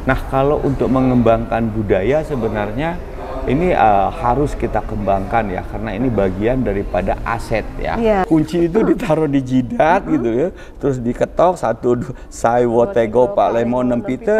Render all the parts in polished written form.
Nah, kalau untuk mengembangkan budaya sebenarnya ini harus kita kembangkan ya, karena ini bagian daripada aset ya. Kunci itu ditaruh di jidat gitu ya, terus diketok satu sai wotego pak lemon nempite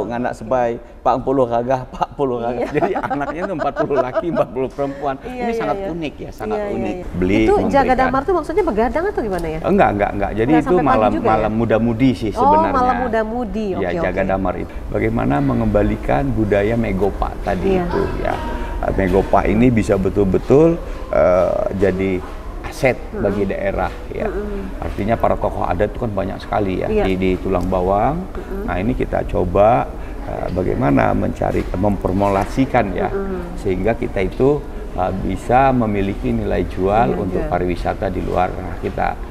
nganak sebai 40 kagah 40 kagah. Jadi anaknya itu 40 laki 40 perempuan. Ini sangat unik ya, sangat unik. Beli itu jaga damar tuh maksudnya begadang atau gimana ya? Enggak. Jadi itu malam muda-mudi sih sebenarnya. Oh, malam muda-mudi. Ya, jaga damar itu. Bagaimana mengembalikan budaya Megopa tadi itu ya. Megopa ini bisa betul-betul jadi aset bagi daerah ya. Artinya para tokoh adat itu kan banyak sekali ya di Tulang Bawang. Nah, ini kita coba bagaimana memformulasikan ya sehingga kita itu bisa memiliki nilai jual untuk pariwisata di luar kita.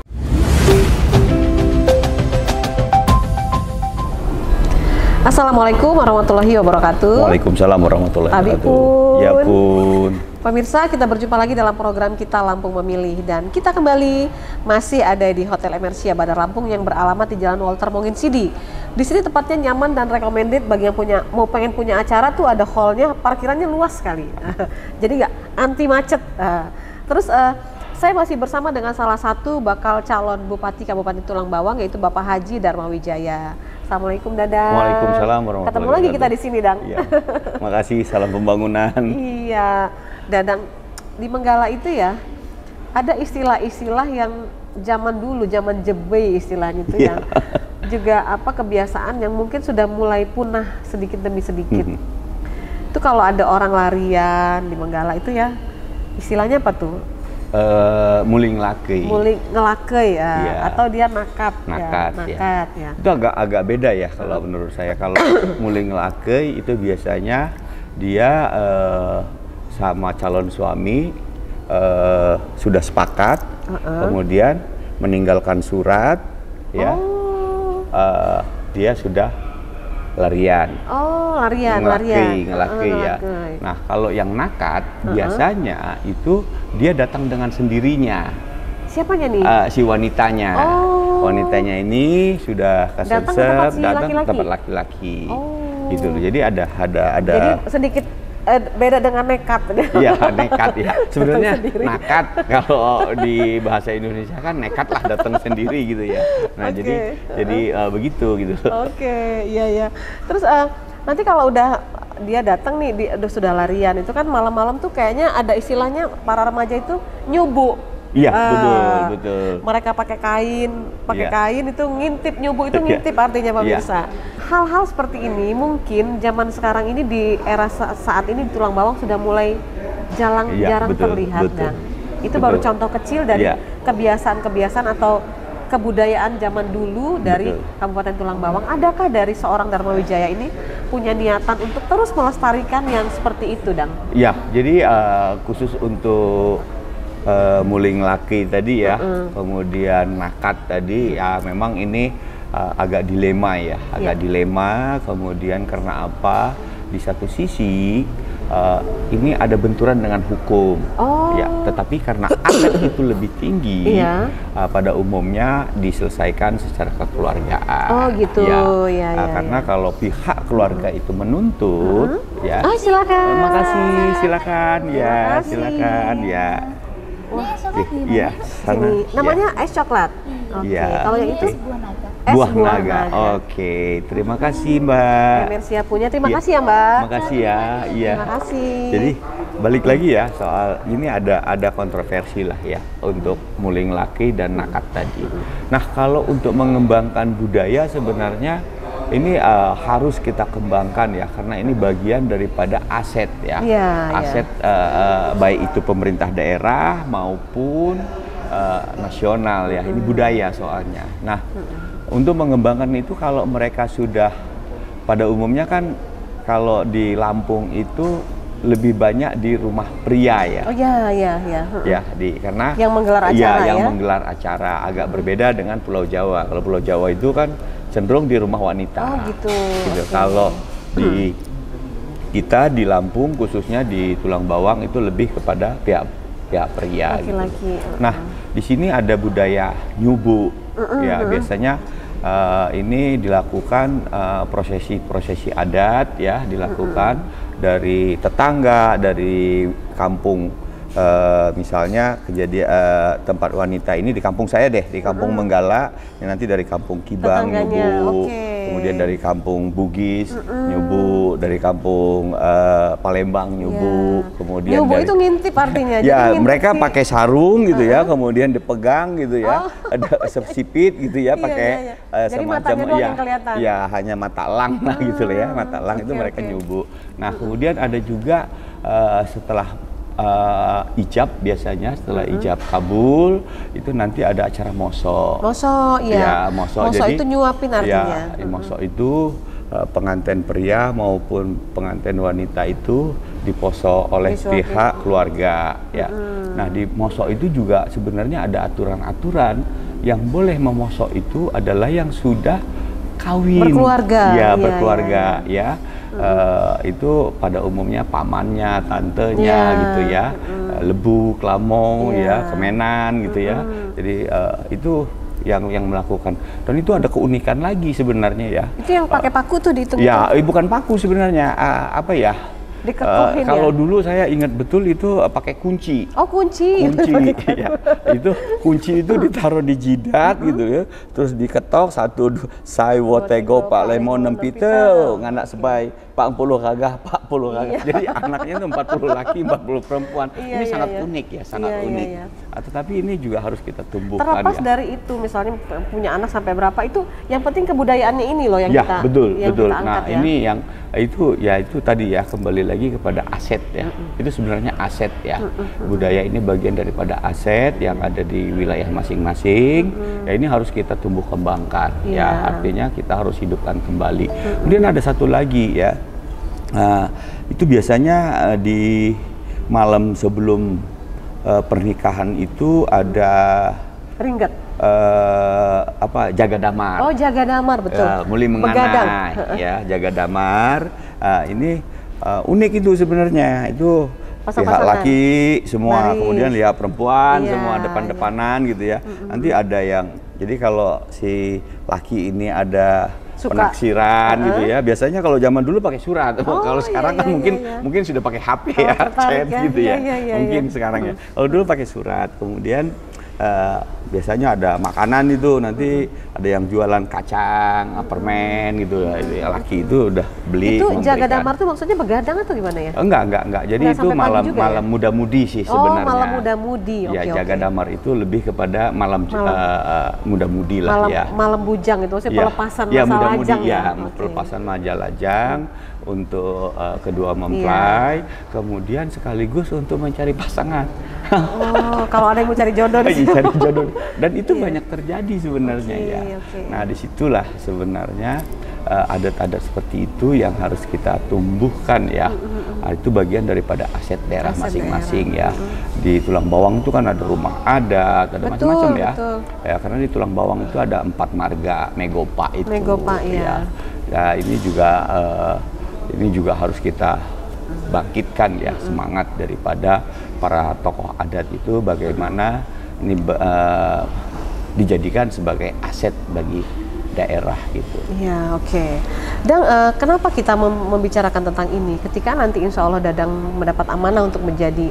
Assalamualaikum warahmatullahi wabarakatuh. Waalaikumsalam warahmatullahi wabarakatuh. Pun. Ya pun. Pemirsa, kita berjumpa lagi dalam program kita Lampung Memilih, dan kita kembali masih ada di Hotel Emersia Bandar Lampung yang beralamat di Jalan Walter Monginsidi. Di sini tempatnya nyaman dan recommended bagi yang pengen punya acara tuh, ada hallnya, parkirannya luas sekali. Jadi nggak anti macet. Terus saya masih bersama dengan salah satu bakal calon Bupati Kabupaten Tulang Bawang, yaitu Bapak Haji Dharma Wijaya. Assalamualaikum Dadang. Waalaikumsalam warahmatullahi wabarakatuh. Ketemu lagi kita di sini, Dang. Iya. Makasih, salam pembangunan. Iya, Dadang, di Menggala itu ya ada istilah-istilah yang zaman dulu, zaman jebe istilahnya itu yang juga kebiasaan yang mungkin sudah mulai punah sedikit demi sedikit. Itu kalau ada orang larian di Menggala itu ya, istilahnya apa tuh? Muling lakei. Muling ngelakei ya, atau dia nakat ya. Itu agak beda ya kalau menurut saya. Kalau muling lakei itu biasanya dia sama calon suami sudah sepakat, kemudian meninggalkan surat ya. Dia sudah larian. Ngelakei ya. Nah, kalau yang nakat biasanya itu dia datang dengan sendirinya. Siapanya nih? Si wanitanya. Wanitanya ini sudah kesensep, datang ke tempat laki-laki. Gitu loh. Jadi ada. Jadi sedikit beda dengan nekat. Iya, nekat ya. Sebenarnya nakat kalau di bahasa Indonesia kan nekat lah, datang sendiri gitu ya. Nah, jadi begitu gitu. Iya. Terus nanti kalau udah dia datang nih, sudah larian, itu kan malam-malam tuh kayaknya ada istilahnya para remaja itu nyubu. Iya, betul. Mereka pakai kain itu ngintip, nyubu itu ngintip artinya pemirsa. Hal-hal seperti ini mungkin zaman sekarang ini di era saat ini di Tulang Bawang sudah mulai jarang terlihat, dan itu baru contoh kecil dari kebiasaan atau kebudayaan zaman dulu dari Kabupaten Tulang Bawang. Adakah dari seorang Dharma Wijaya ini punya niatan untuk terus melestarikan yang seperti itu, Dang? Iya, jadi khusus untuk muling laki tadi ya, kemudian nakat tadi ya, memang ini agak dilema ya, dilema. Kemudian karena apa? Di satu sisi ini ada benturan dengan hukum, ya. Tetapi karena aset itu lebih tinggi, pada umumnya diselesaikan secara kekeluargaan. Karena kalau pihak keluarga itu menuntut, ya. Silakan. Makasih, silakan ya, silakan ya. Iya, sini. Namanya es coklat. Kalau yang itu buah naga. Terima kasih Mbak. Emersia punya. Terima kasih ya Mbak. Makasih ya. Iya. Terima kasih. Jadi balik lagi ya, soal ini ada kontroversi lah ya untuk muling laki dan nakat tadi. Nah, kalau untuk mengembangkan budaya sebenarnya ini harus kita kembangkan ya, karena ini bagian daripada aset ya. Aset baik itu pemerintah daerah maupun nasional ya. Ini budaya soalnya. Nah, untuk mengembangkan itu, kalau mereka sudah, pada umumnya kan kalau di Lampung itu lebih banyak di rumah pria ya. Ya, karena yang menggelar acara yang menggelar acara agak berbeda dengan Pulau Jawa. Kalau Pulau Jawa itu kan cenderung di rumah wanita. Gitu. Kalau di kita di Lampung, khususnya di Tulang Bawang, itu lebih kepada pihak pria. Laki-laki. Nah, di sini ada budaya nyubu. Ya, biasanya ini dilakukan prosesi-prosesi adat ya, dilakukan dari tetangga, dari kampung. Misalnya kejadian tempat wanita ini di kampung saya deh, di kampung Menggala, yang nanti dari kampung Kibang nyubu, kemudian dari kampung Bugis nyubu, dari kampung Palembang nyubu, kemudian nyubu dari, itu ngintip artinya. ya jadi mereka pakai sarung gitu ya, kemudian dipegang gitu ya, ada sipit gitu ya, pakai semacam ya hanya mata elang lah gitu lah ya, mata elang itu mereka nyubu. Nah kemudian ada juga setelah ijab, biasanya setelah ijab kabul itu nanti ada acara moso. Moso, iya. Ya, moso jadi, itu nyuapin artinya. Ya, moso itu pengantin pria maupun pengantin wanita itu diposo oleh pihak keluarga. Ya. Nah di moso itu juga sebenarnya ada aturan-aturan yang boleh memosok itu adalah yang sudah kawin. Berkeluarga. Ya, berkeluarga ya. Itu pada umumnya pamannya, tantenya gitu ya, lebu, kelamong ya, kemenan gitu ya. Jadi itu yang melakukan, dan itu ada keunikan lagi sebenarnya ya. Itu yang pakai paku tuh dihitung? Ya, bukan paku sebenarnya, apa ya? Kalau dulu saya ingat betul itu pakai kunci. Oh, kunci. Kunci, ya. Itu kunci itu ditaruh di jidat gitu ya, terus diketok 1 sai wotego pak lemon nempite nganak sebai 40 kagah 40 kagah. Jadi anaknya itu 40 laki 40 perempuan. Ini sangat unik ya, sangat unik. Tetapi ini juga harus kita tumbuhkan. Terlepas dari itu, misalnya punya anak sampai berapa, itu yang penting kebudayaannya ini loh yang kita betul. Kita angkat, nah ini yang itu tadi ya, kembali lagi kepada aset ya. Itu sebenarnya aset ya. Budaya ini bagian daripada aset yang ada di wilayah masing-masing. Ya ini harus kita tumbuh kembangkan ya. Artinya kita harus hidupkan kembali. Kemudian ada satu lagi ya. Itu biasanya di malam sebelum pernikahan itu ada ringgat. Jaga damar. Oh, jaga damar, betul. Muli menganai ya, jaga damar. Ini unik itu sebenarnya. Itu pihak laki semua, kemudian lihat perempuan semua depan-depanan gitu ya. Nanti ada yang, jadi kalau si laki ini ada penaksiran gitu ya. Biasanya kalau zaman dulu pakai surat. Kalau sekarang kan mungkin sudah pakai HP ya, chat gitu ya. Mungkin sekarang ya. Kalau dulu pakai surat, kemudian biasanya ada makanan itu, nanti ada yang jualan kacang, permen gitu ya. Laki itu udah beli. Itu jaga damar tuh maksudnya begadang atau gimana ya? Enggak. Jadi itu malam muda-mudi sih sebenarnya. Oh, malam muda-mudi. Ya, jaga damar itu lebih kepada malam muda-mudi lah ya. Malam bujang itu maksudnya pelepasan masa lajang ya. Pelepasan masa lajang untuk kedua mempelai, kemudian sekaligus untuk mencari pasangan. Oh, kalau ada yang mau cari jodoh cari jodoh. Dan itu banyak terjadi sebenarnya ya. Nah, disitulah sebenarnya adat-adat seperti itu yang harus kita tumbuhkan ya. Itu bagian daripada aset daerah masing-masing ya. Di Tulang Bawang itu kan ada rumah adat, ada macam-macam ya. Ya, karena di Tulang Bawang itu ada 4 marga Megopa itu. Megopa ya. Ya, ini juga harus kita bangkitkan ya, semangat daripada para tokoh adat itu, bagaimana ini dijadikan sebagai aset bagi daerah gitu. Iya, oke. Dan kenapa kita membicarakan tentang ini? Ketika nanti insya Allah Dadang mendapat amanah untuk menjadi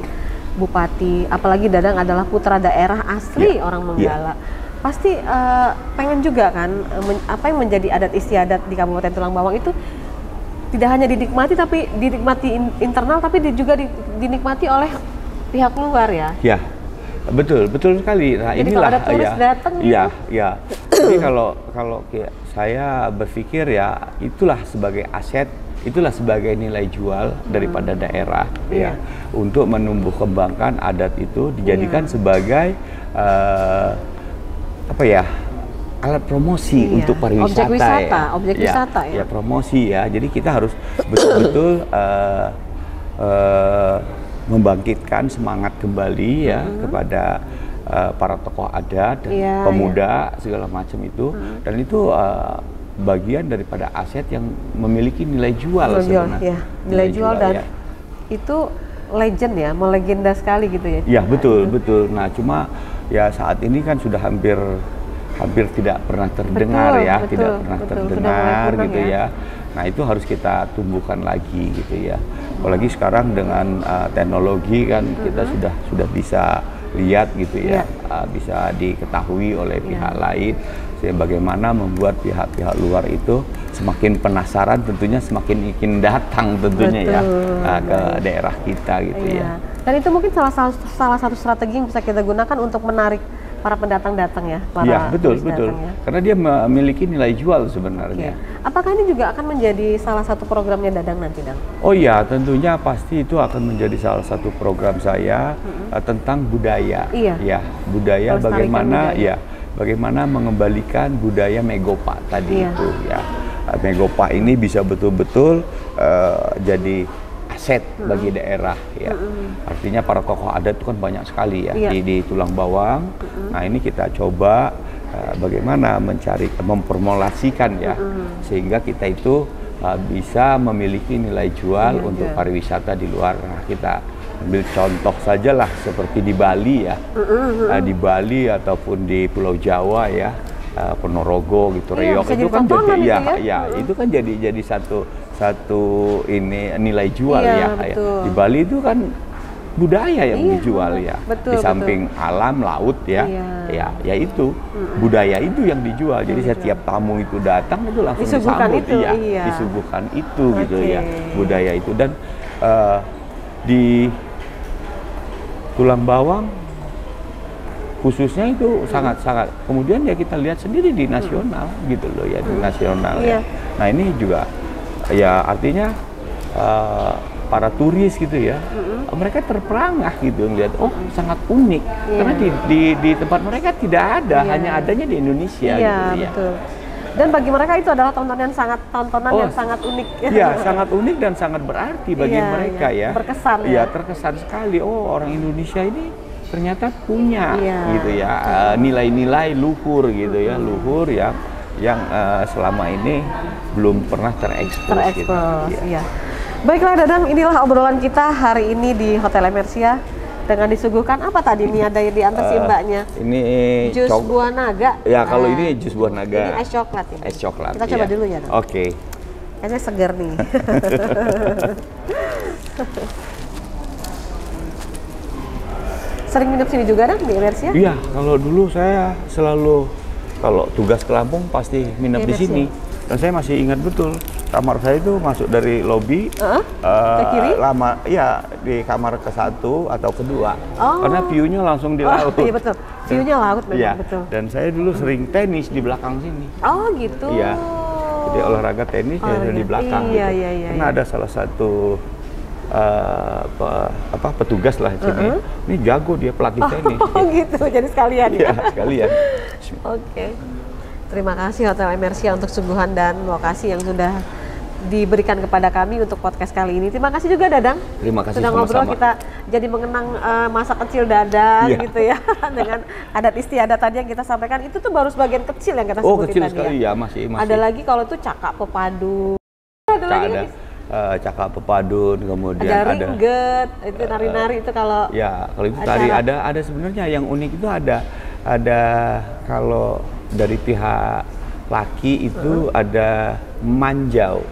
bupati, apalagi Dadang adalah putra daerah asli orang Menggala. Pasti pengen juga kan, apa yang menjadi adat istiadat di Kabupaten Tulang Bawang itu tidak hanya dinikmati, tapi dinikmati internal, tapi juga dinikmati oleh pihak luar ya. Ya, betul sekali. Nah, jadi inilah kalau ada turis datang ya. Jadi kalau saya berpikir ya, itulah sebagai aset, itulah sebagai nilai jual daripada daerah ya, untuk menumbuh kembangkan adat itu, dijadikan sebagai alat promosi untuk pariwisata, objek wisata ya. Ya, promosi ya. Jadi kita harus betul-betul membangkitkan semangat kembali ya kepada para tokoh adat, pemuda segala macam itu, dan itu bagian daripada aset yang memiliki nilai jual sebenarnya. Nilai jual dan itu legend ya, melegenda sekali gitu ya. Iya, betul. Nah, cuma ya saat ini kan sudah hampir hampir tidak pernah terdengar Betul, ya, betul, tidak pernah betul. Sudah mulai terdengar punah gitu ya. ya. Nah itu harus kita tumbuhkan lagi gitu ya. Apalagi sekarang dengan teknologi kan kita sudah bisa lihat gitu ya, bisa diketahui oleh pihak lain. Bagaimana membuat pihak-pihak luar itu semakin penasaran, tentunya semakin ingin datang tentunya ya ke daerah kita gitu ya. Dan itu mungkin salah satu strategi yang bisa kita gunakan untuk menarik para pendatang datang ya, para Iya, betul. ya. Karena dia memiliki nilai jual sebenarnya. Apakah ini juga akan menjadi salah satu programnya Dadang nanti, Dang? Oh iya, tentunya pasti itu akan menjadi salah satu program saya tentang budaya. Ya, budaya bagaimana budaya. ya, bagaimana mengembalikan budaya Megopa tadi itu ya. Megopa ini bisa betul-betul jadi aset bagi daerah ya. Artinya para tokoh adat itu kan banyak sekali ya di Tulang Bawang. Nah, ini kita coba bagaimana memformulasikan ya sehingga kita itu bisa memiliki nilai jual untuk pariwisata di luar. Nah, kita ambil contoh saja lah seperti di Bali ya. Di Bali ataupun di Pulau Jawa ya. Ponorogo gitu, Riau itu kan jadi itu kan jadi satu ini nilai jual ya. Di Bali itu kan budaya yang dijual ya. Di samping alam laut ya. Ya itu budaya itu yang dijual. Jadi setiap tamu itu datang itu langsung disambut disuguhkan itu gitu ya. Budaya itu dan di Tulang Bawang khususnya itu sangat-sangat. Kemudian ya kita lihat sendiri di nasional gitu loh ya, di nasional ya. Nah ini juga ya artinya para turis gitu ya, mereka terperangah gitu ngeliat, oh sangat unik karena di tempat mereka tidak ada, hanya adanya di Indonesia gitu ya. Betul. Dan bagi mereka itu adalah tontonan yang sangat unik. Iya, sangat unik dan sangat berarti bagi mereka ya. Berkesan ya. Terkesan sekali. Oh, orang Indonesia ini ternyata punya gitu ya nilai-nilai luhur gitu ya, luhur ya yang selama ini belum pernah terekspos gitu. Iya. Baiklah Dadang, inilah obrolan kita hari ini di Hotel Emersia dengan disuguhkan apa tadi nih ada di atas mbaknya? Ini jus buah naga. Ya, kalau ini jus buah naga. Ini es coklat ini. Es coklat. Kita coba dulu ya. Oke. Kayaknya segar nih. Sering minum sini juga Dang di Emersia? Iya, kalau dulu saya selalu kalau tugas ke Lampung pasti minum di sini. Dan saya masih ingat betul kamar saya itu masuk dari lobi ke kiri? Di kamar ke-1 atau kedua. Karena view-nya langsung di laut. Iya betul. View-nya laut memang betul. Dan saya dulu sering tenis di belakang sini. Oh gitu. Iya. Jadi olahraga tenis di belakang gitu. Karena ada salah satu petugas lah di sini. Ini jago dia pelatih tenis. Oh gitu. Jadi sekalian ya. Iya, sekalian. Oke. Terima kasih Hotel Emersia untuk suguhan dan lokasi yang sudah diberikan kepada kami untuk podcast kali ini. Terima kasih juga Dadang. Terima kasih sudah sama-sama. Ngobrol kita jadi mengenang masa kecil Dadang gitu ya dengan adat istiadat tadi yang kita sampaikan. Itu tuh baru sebagian kecil yang kita sebutin kecil tadi sekali ya. Masih. Ada lagi kalau itu cakak pepadu. Ada cakak pepadun, kemudian ada ringget, itu nari-nari itu kalau kalau itu tadi ada sebenarnya yang unik itu ada kalau dari pihak laki itu ada manjau,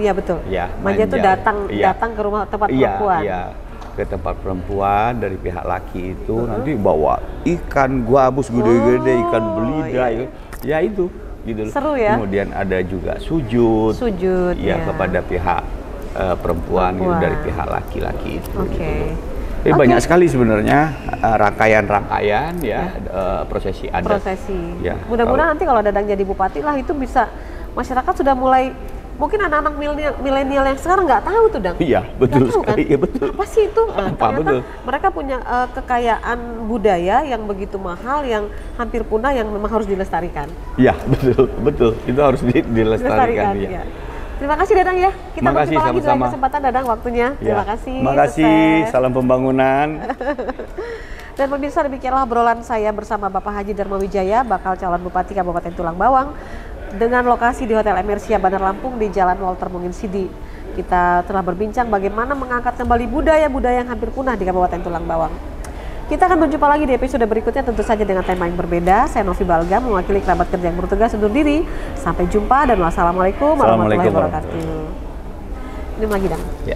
iya betul. Ya, manjau itu datang ke rumah tempat perempuan. Iya, ke tempat perempuan dari pihak laki itu nanti bawa ikan gabus gede-gede, ikan belida, ya itu. Gitu. Seru ya. Kemudian ada juga sujud kepada pihak perempuan gitu, dari pihak laki-laki itu. Gitu. Banyak sekali sebenarnya rangkaian-rangkaian prosesi adat. Ya, mudah-mudahan nanti kalau Dadang jadi bupati lah itu bisa masyarakat sudah mulai. Mungkin anak-anak milenial yang sekarang nggak tahu tuh Dang. Iya, betul sekali. Kan? Iya, betul. Apa sih itu? Betul. Mereka punya kekayaan budaya yang begitu mahal, yang hampir punah, yang memang harus dilestarikan. Iya, betul. Itu harus dilestarikan. Ya. Terima kasih Dadang ya. Kita berjumpa lagi dalam kesempatan Dadang waktunya. Terima kasih. Terima kasih. Salam pembangunan. Dan pemirsa, demikianlah obrolan saya bersama Bapak Haji Dharma Wijaya, bakal calon Bupati Kabupaten Tulang Bawang, dengan lokasi di Hotel Emersia Bandar Lampung di Jalan Walter Mungin Sidi. Kita telah berbincang bagaimana mengangkat kembali budaya-budaya yang hampir punah di Kabupaten Tulang Bawang. Kita akan berjumpa lagi di episode berikutnya, tentu saja dengan tema yang berbeda. Saya Novi Balga, mewakili kerabat kerja yang bertugas undur diri. Sampai jumpa dan wassalamualaikum warahmatullahi wabarakatuh. Minum lagi, Dang. Ya.